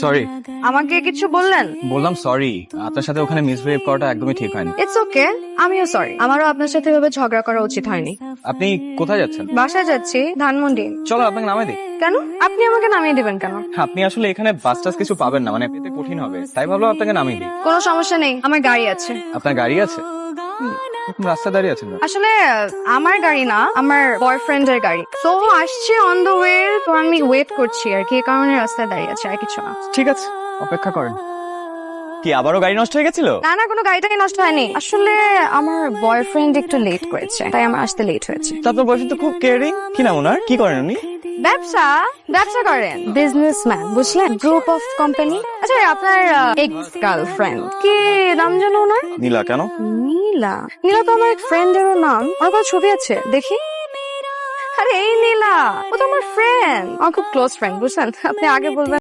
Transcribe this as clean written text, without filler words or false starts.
Sorry. আমাকে কিছু বললেন? বললাম সরি, আপনার সাথে ওখানে মিসবিহেভ করাটা একদমই ঠিক হয়নি। ইটস ওকে, আমিও সরি। আমারও আপনার সাথে এভাবে ঝগড়া করা উচিত হয়নি। আপনি কোথায় যাচ্ছেন? বাসায় যাচ্ছি, ধানমন্ডি। চলো আপনাকে নামাই দিই। কেন? আপনি আমাকে নামিয়ে দিবেন কেন? আপনি আসলে এখানে বাস টাস কিছু পাবেন না, মানে পেতে কঠিন হবে, তাই ভাবলাম আপনাকে নামিয়ে দিই। কোনো সমস্যা নেই, আমার গাড়ি আছে। আপনার গাড়ি আছে? এরকম রাস্তা দাঁড়িয়ে আছেন কেন? আসলে আমার গাড়ি না, আমার বয়ফ্রেন্ডের গাড়ি। তো আসছে অন দ্য ওয়ে, তো আমি ওয়েট করছি আর কি, এই কারণে রাস্তায় দাঁড়িয়ে আছে, আর কিছু না। ঠিক আছে, অপেক্ষা করেন। কি আবারও গাড়ি নষ্ট হয়ে গেছিল? না না, কোনো গাড়িটাই নষ্ট হয়নি। আসলে আমার বয়ফ্রেন্ড একটু লেট করেছে, তাই আমার আসতে লেট হয়েছে। তা আপনার বয়ফ্রেন্ড তো খুব কেয়ারিং। কি নাম ওনার? কি করেন উনি? ব্যবসা ব্যবসা করেন, বিজনেসম্যান, বুঝলেন? Group of company. আচ্ছা, আপনার এক্স গার্লফ্রেন্ড কি নাম যেন ওনার? নীলা। কেন? নীলা? নীলা তো আমার এক ফ্রেন্ডেরও নাম। ওর কোনো ছবি আছে, দেখি। আরে এই নীলা, ও তো আমার ফ্রেন্ড, আমার খুব ক্লোজ ফ্রেন্ড, বুঝলেন? আপনি আগে বলবেন।